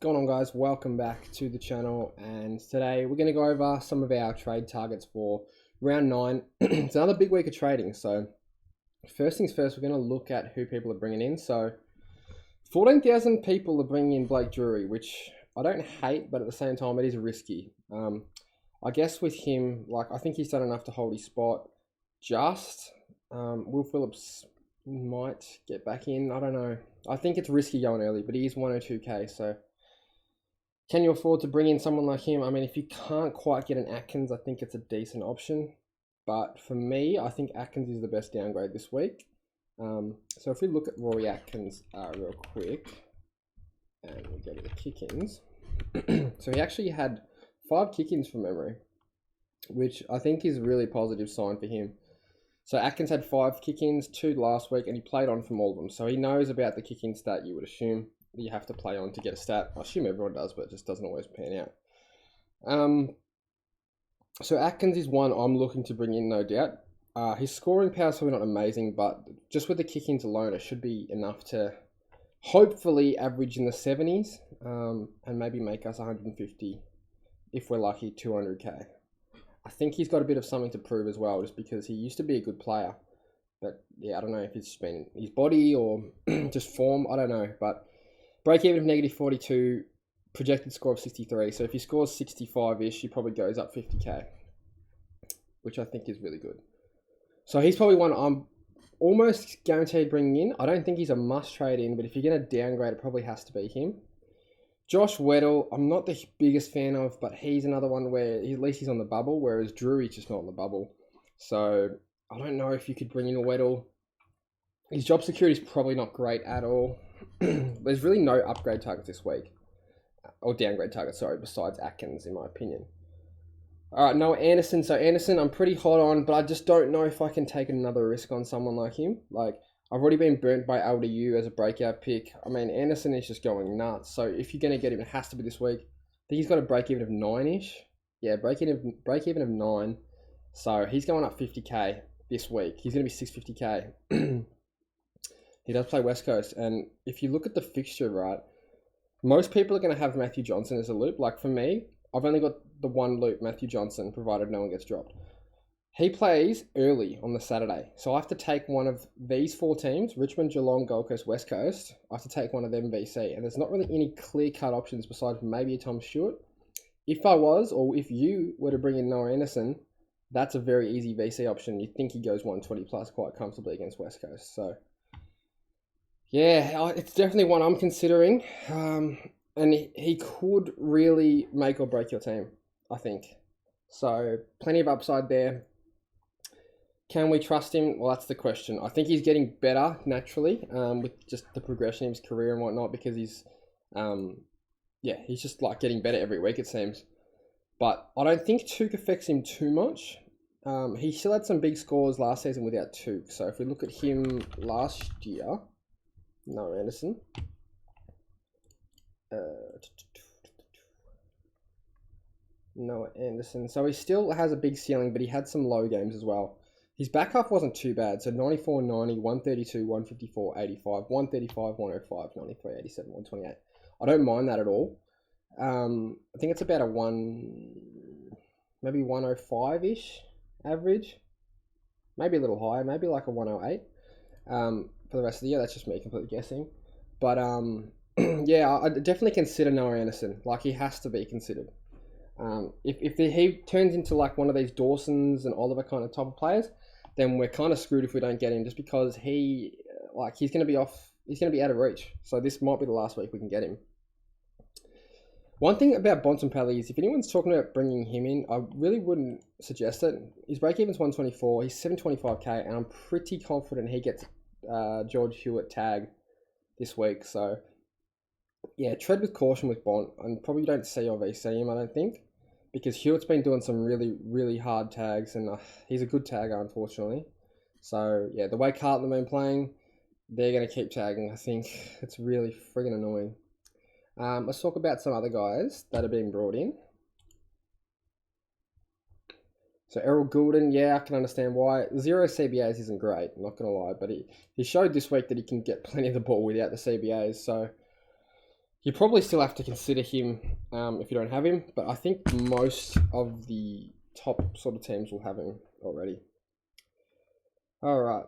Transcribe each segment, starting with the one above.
going on, guys? Welcome back to the channel, and today we're going to go over some of our trade targets for round 9. It's another big week of trading, so first things first, we're going to look at who people are bringing in. So 14,000 people are bringing in Blake Drury, which I don't hate, but at the same time it is risky. I guess with him, I think he's done enough to hold his spot. Will Phillips might get back in. I don't know. I think it's risky going early, but he is 102k, so can you afford to bring in someone like him? I mean, if you can't quite get an Atkins, I think it's a decent option. But for me, I think Atkins is the best downgrade this week. So if we look at Rory Atkins real quick, and we go to the kick-ins. So he actually had 5 kick-ins from memory, which I think is a really positive sign for him. So Atkins had 5 kick-ins, 2 last week, and he played on from all of them. So he knows about the kick-in stat, you would assume, that you have to play on to get a stat. I assume everyone does, but it just doesn't always pan out. So Atkins is one I'm looking to bring in, no doubt. His scoring power is probably not amazing, but just with the kick-ins alone, it should be enough to hopefully average in the 70s, and maybe make us 150, if we're lucky, 200k. I think he's got a bit of something to prove as well, just because he used to be a good player. But yeah, I don't know if it's been his body or just form, I don't know. But break even of -42, projected score of 63. So if he scores 65-ish, he probably goes up 50k, which I think is really good. So he's probably one I'm almost guaranteed bringing in. I don't think he's a must trade in, but if you're going to downgrade, it probably has to be him. Josh Weddle, I'm not the biggest fan of, but he's another one where at least he's on the bubble, whereas Drury's just not on the bubble. So I don't know if you could bring in a Weddle. His job security is probably not great at all. There's really no upgrade targets this week. Or downgrade targets, sorry, besides Atkins, in my opinion. All right, Noah Anderson. So Anderson, I'm pretty hot on, but I just don't know if I can take another risk on someone like him. I've already been burnt by LDU as a breakout pick. I mean, Anderson is just going nuts. So if you're going to get him, it has to be this week. I think he's got a break even of 9-ish. Yeah, break even of 9. So he's going up 50k this week. He's going to be 650k. He does play West Coast. And if you look at the fixture, right, most people are going to have Matthew Johnson as a loop. Like for me, I've only got the one loop, Matthew Johnson, provided no one gets dropped. He plays early on the Saturday. So I have to take one of these 4 teams, Richmond, Geelong, Gold Coast, West Coast. I have to take one of them VC. And there's not really any clear-cut options besides maybe a Tom Stewart. If I was, or if you were to bring in Noah Anderson, that's a very easy VC option. You think he goes 120 plus quite comfortably against West Coast. So yeah, it's definitely one I'm considering. And he could really make or break your team, I think. So plenty of upside there. Can we trust him? Well, that's the question. I think he's getting better naturally, with just the progression of his career and whatnot, because he's just getting better every week, it seems. But I don't think Took affects him too much. He still had some big scores last season without Took. So if we look at him last year, no Anderson. Noah Anderson. So he still has a big ceiling, but he had some low games as well. His back half wasn't too bad. So 94, 90, 132, 154, 85, 135, 105, 93, 87, 128. I don't mind that at all. I think it's about maybe 105-ish average. Maybe a little higher, maybe like a 108. For the rest of the year, that's just me completely guessing. But yeah, I'd definitely consider Noah Anderson. He has to be considered. If he turns into one of these Dawsons and Oliver kind of type of players, then we're kind of screwed if we don't get him, just because he's going to be out of reach. So this might be the last week we can get him. One thing about Bontempelli is if anyone's talking about bringing him in, I really wouldn't suggest it. His break-even's 124, he's 725k, and I'm pretty confident he gets George Hewitt tag this week. So yeah, tread with caution with Bont, and probably don't see or VC him, I don't think, because Hewitt's been doing some really, really hard tags, and he's a good tagger, unfortunately. So yeah, the way Carlton have been playing, they're going to keep tagging. I think it's really friggin' annoying. Let's talk about some other guys that are being brought in. So Errol Goulden, yeah, I can understand why. 0 CBAs isn't great, I'm not going to lie, but he showed this week that he can get plenty of the ball without the CBAs. So You probably still have to consider him if you don't have him, but I think most of the top sort of teams will have him already. All right,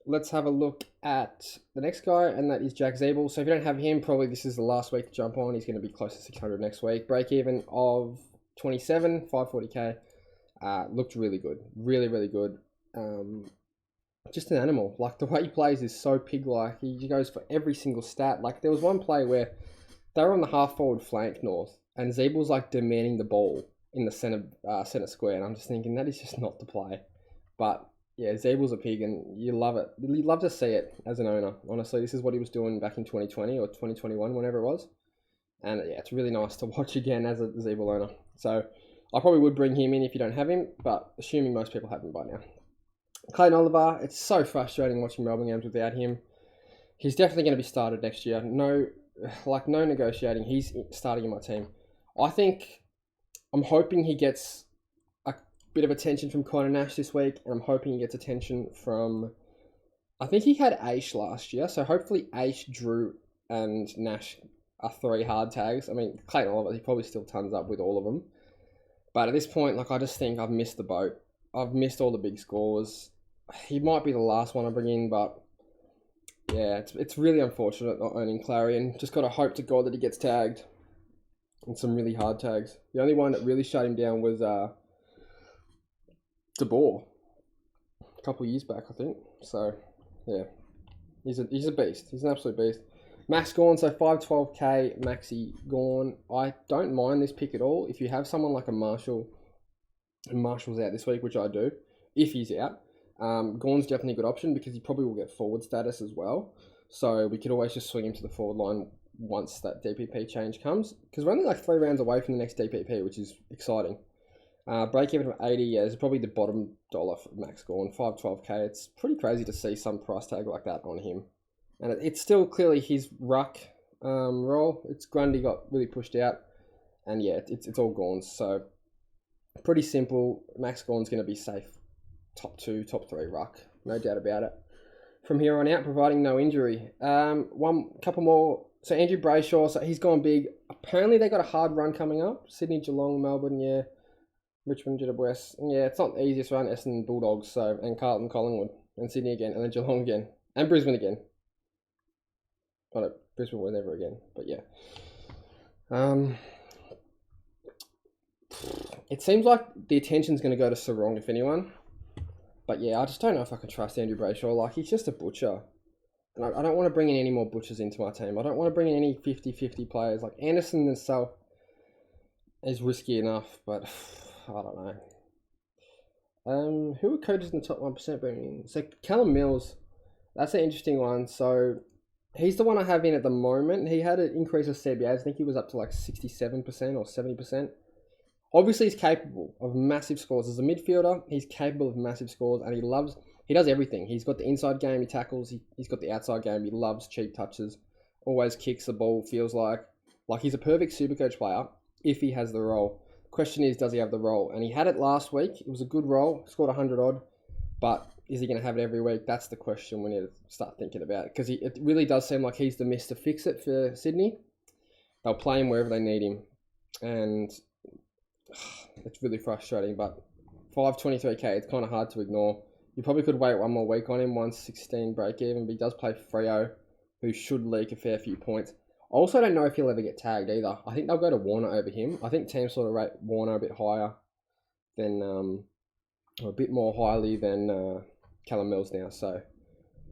let's have a look at the next guy, and that is Jack Zeeble. So if you don't have him, probably this is the last week to jump on. He's going to be close to 600 next week. Break even of 27, 540k. Looked really good, really good. Just an animal. Like, the way he plays is so pig-like. He goes for every single stat. Like, there was one play where they were on the half-forward flank north, and Zeebel's like demanding the ball in the center square, and I'm just thinking that is just not the play. But yeah, Zeebel's a pig, and you love it. You love to see it as an owner. Honestly, this is what he was doing back in 2020 or 2021, whenever it was. And yeah, it's really nice to watch again as a Zeeble owner. So I probably would bring him in if you don't have him, but assuming most people have him by now. Clayton Oliver, it's so frustrating watching Melbourne games without him. He's definitely going to be started next year. No negotiating. He's starting in my team. I'm hoping he gets a bit of attention from Connor Nash this week, and I'm hoping he gets attention from... I think he had Aish last year, so hopefully Aish, Drew, and Nash are 3 hard tags. I mean, Clayton Oliver, he probably still tons up with all of them. But at this point, I just think I've missed the boat. I've missed all the big scores. He might be the last one I bring in, but yeah, it's really unfortunate not owning Clarion. Just got to hope to God that he gets tagged. And some really hard tags. The only one that really shut him down was De Boer. A couple of years back, I think. So, yeah. He's a beast. He's an absolute beast. Max Gawn, so 512k, Maxi Gawn. I don't mind this pick at all. If you have someone like a Marshall, and Marshall's out this week, which I do, if he's out, Gawn's definitely a good option because he probably will get forward status as well. So we could always just swing him to the forward line once that DPP change comes, because we're only like 3 rounds away from the next DPP, which is exciting. Break even of 80, yeah, is probably the bottom dollar for Max Gawn, 512k. It's pretty crazy to see some price tag like that on him. And it's still clearly his ruck role. It's Grundy got really pushed out, and yeah, it's all Gawn's. So pretty simple. Max Gawn's going to be safe. Top 2, top 3 ruck. No doubt about it. From here on out, providing no injury. Couple more. So Andrew Brayshaw, so he's gone big. Apparently they got a hard run coming up. Sydney, Geelong, Melbourne, yeah. Richmond, GWS. Yeah, it's not the easiest run. Essendon, Bulldogs, and Carlton, Collingwood. And Sydney again. And then Geelong again. And Brisbane again. Brisbane will never again. But yeah. It seems like the attention's going to go to Sarong, if anyone. But yeah, I just don't know if I can trust Andrew Brayshaw. Like, he's just a butcher. And I don't want to bring in any more butchers into my team. I don't want to bring in any 50-50 players. Like, Anderson himself is risky enough, but I don't know. Who are coaches in the top 1% bringing in? So, Callum Mills, that's an interesting one. So, he's the one I have in at the moment. He had an increase of CBAs. I think he was up to like 67% or 70%. Obviously, he's capable of massive scores. As a midfielder, he's capable of massive scores, and he does everything. He's got the inside game, he tackles, he's got the outside game, he loves cheap touches, always kicks the ball, feels like he's a perfect Supercoach player if he has the role. Question is, does he have the role? And he had it last week. It was a good role, scored 100 odd, but is he going to have it every week? That's the question we need to start thinking about, because it really does seem like he's the Mr. Fix-It for Sydney. They'll play him wherever they need him, and it's really frustrating, but 523k, it's kind of hard to ignore. You probably could wait one more week on him, 116 break even, but he does play Freo, who should leak a fair few points. I also don't know if he'll ever get tagged either. I think they'll go to Warner over him. I think teams sort of rate Warner a bit higher than, or a bit more highly than Callum Mills now. So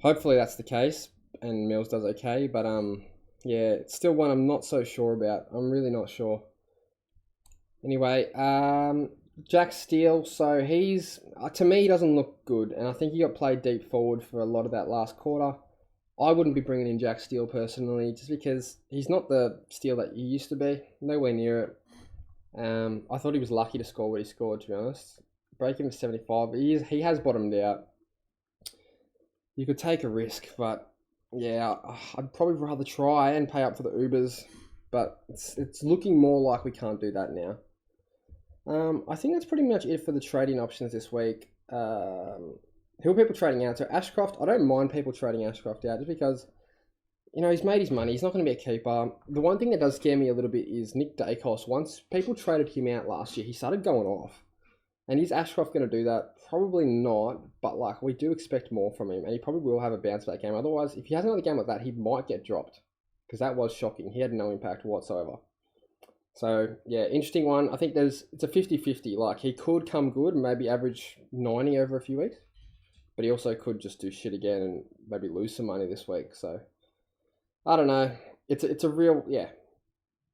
hopefully that's the case and Mills does okay. But yeah, it's still one I'm not so sure about. I'm really not sure. Anyway, Jack Steele, so he's, to me, he doesn't look good, and I think he got played deep forward for a lot of that last quarter. I wouldn't be bringing in Jack Steele personally, just because he's not the Steele that he used to be, nowhere near it. I thought he was lucky to score what he scored, to be honest. Breaking to 75, but he has bottomed out. You could take a risk, but yeah, I'd probably rather try and pay up for the Ubers, but it's looking more like we can't do that now. I think that's pretty much it for the trading options this week. Who are people trading out? So Ashcroft, I don't mind people trading Ashcroft out just because You know, he's made his money. He's not going to be a keeper. The one thing that does scare me a little bit is Nick Dacos. Once people traded him out last year, he started going off. And is Ashcroft going to do that? Probably not. But, like, we do expect more from him. And he probably will have a bounce-back game. Otherwise, if he has another game like that, he might get dropped. Because that was shocking. He had no impact whatsoever. So, yeah, interesting one. I think it's a 50-50. Like, he could come good and maybe average 90 over a few weeks. But he also could just do shit again and maybe lose some money this week. So, I don't know. It's a real, yeah.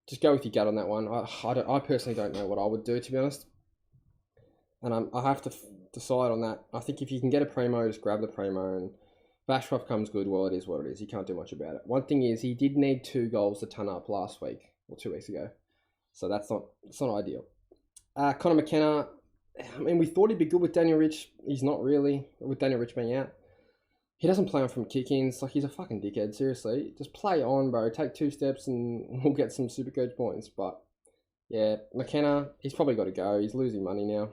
Just go with your gut on that one. I personally don't know what I would do, to be honest. And I have to decide on that. I think if you can get a primo, just grab the primo. And if Ashcroft comes good, well, it is what it is. You can't do much about it. One thing is, he did need 2 goals to ton up last week or 2 weeks ago. So it's not ideal. Connor McKenna, I mean, we thought he'd be good with Daniel Rich. He's not really, with Daniel Rich being out. He doesn't play on from kick-ins. Like, he's a fucking dickhead, seriously. Just play on, bro. Take 2 steps and we'll get some Supercoach points. But, yeah, McKenna, he's probably got to go. He's losing money now.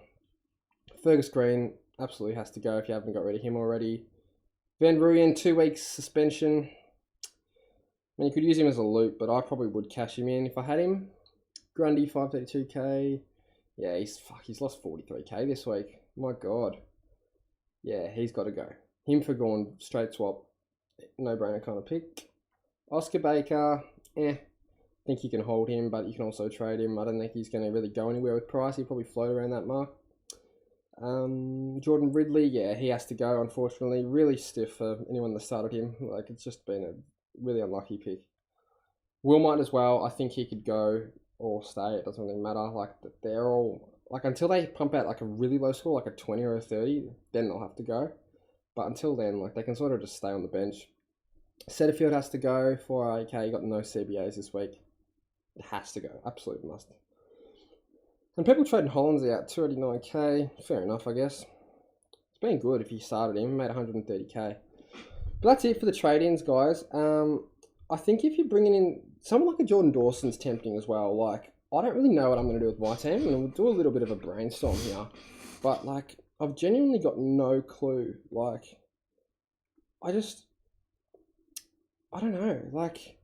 Fergus Green absolutely has to go if you haven't got rid of him already. Van Rooyen, 2 weeks suspension. I mean, you could use him as a loop, but I probably would cash him in if I had him. Grundy, 532k. Yeah, he's lost 43k this week. My God. Yeah, he's got to go. Him for Gorn, straight swap. No-brainer kind of pick. Oscar Baker, I think you can hold him, but you can also trade him. I don't think he's going to really go anywhere with price. He'll probably float around that mark. Jordan Ridley, yeah, he has to go, unfortunately. Really stiff for anyone that started him. Like, it's just been a really unlucky pick. Wilmot as well, I think he could go or stay. It doesn't really matter. Like, they're all... Like, until they pump out, like, a really low score, like a 20 or a 30, then they'll have to go. But until then, like, they can sort of just stay on the bench. Setterfield has to go. 4AK, got no CBAs this week. It has to go. Absolutely must. And people trading Hollands out, 289k. Fair enough, I guess. It's been good if you started him, made 130k. But that's it for the trade-ins, guys. I think if you're bringing in someone like a Jordan Dawson's tempting as well. Like, I don't really know what I'm going to do with my team, and we'll do a little bit of a brainstorm here. But, like, I've genuinely got no clue. Like, I don't know. Like,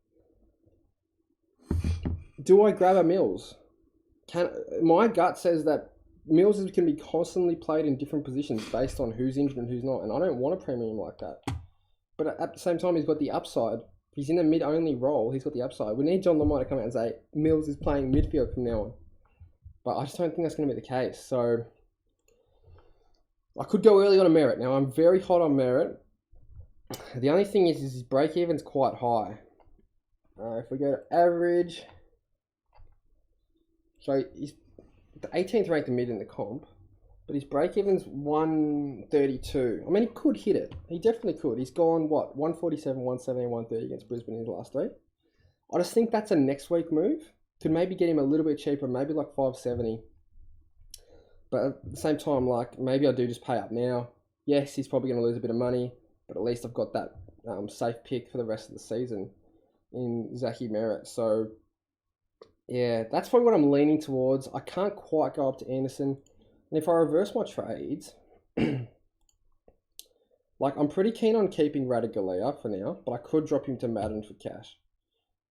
do I grab a Mills? My gut says that Mills can be constantly played in different positions based on who's injured and who's not, and I don't want a premium like that. But at the same time, he's got the upside. He's in a mid-only role. He's got the upside. We need John Lamont to come out and say Mills is playing midfield from now on. But I just don't think that's going to be the case. So I could go early on a Merritt. Now, I'm very hot on Merritt. The only thing is his break-even's quite high. If we go to average... So he's the 18th ranked mid in the comp, but his break-even's 132. I mean, he could hit it. He definitely could. He's gone, 147, 170, 130 against Brisbane in his last 3. I just think that's a next week move. Could maybe get him a little bit cheaper, maybe like 570. But at the same time, like, maybe I do just pay up now. Yes, he's probably going to lose a bit of money, but at least I've got that safe pick for the rest of the season in Zachy Merritt. So... yeah, that's probably what I'm leaning towards. I can't quite go up to Anderson. And if I reverse my trades, like, I'm pretty keen on keeping Radigalea for now, but I could drop him to Madden for cash.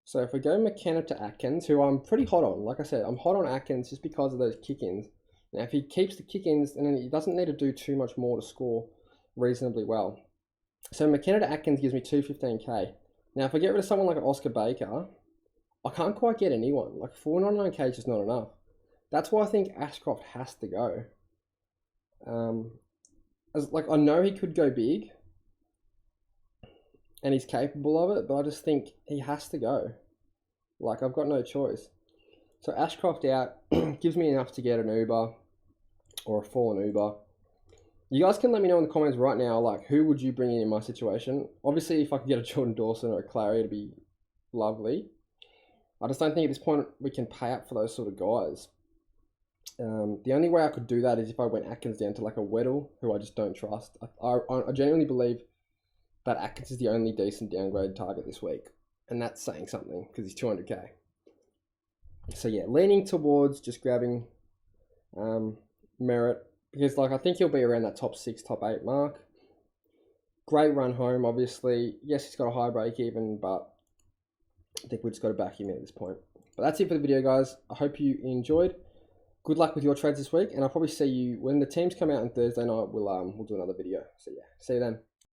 So if we go McKenna to Atkins, who I'm pretty hot on. Like I said, I'm hot on Atkins just because of those kick-ins. Now, if he keeps the kick-ins, then he doesn't need to do too much more to score reasonably well. So McKenna to Atkins gives me 215k. Now, if I get rid of someone like Oscar Baker... I can't quite get anyone. Like, 499k is just not enough. That's why I think Ashcroft has to go. I know he could go big, and he's capable of it, but I just think he has to go. Like, I've got no choice. So Ashcroft out gives me enough to get an Uber or a fallen Uber. You guys can let me know in the comments right now, like, who would you bring in my situation? Obviously, if I could get a Jordan Dawson or a Clary, it'd be lovely. I just don't think at this point we can pay up for those sort of guys. The only way I could do that is if I went Atkins down to like a Weddle, who I just don't trust. I genuinely believe that Atkins is the only decent downgrade target this week. And that's saying something, because he's 200k. So yeah, leaning towards just grabbing Merritt, because like I think he'll be around that top 6, top 8 mark. Great run home, obviously. Yes, he's got a high break even, but I think we just got to back him in at this point. But that's it for the video, guys. I hope you enjoyed. Good luck with your trades this week, and I'll probably see you when the teams come out on Thursday night. We'll do another video. So yeah, see you then.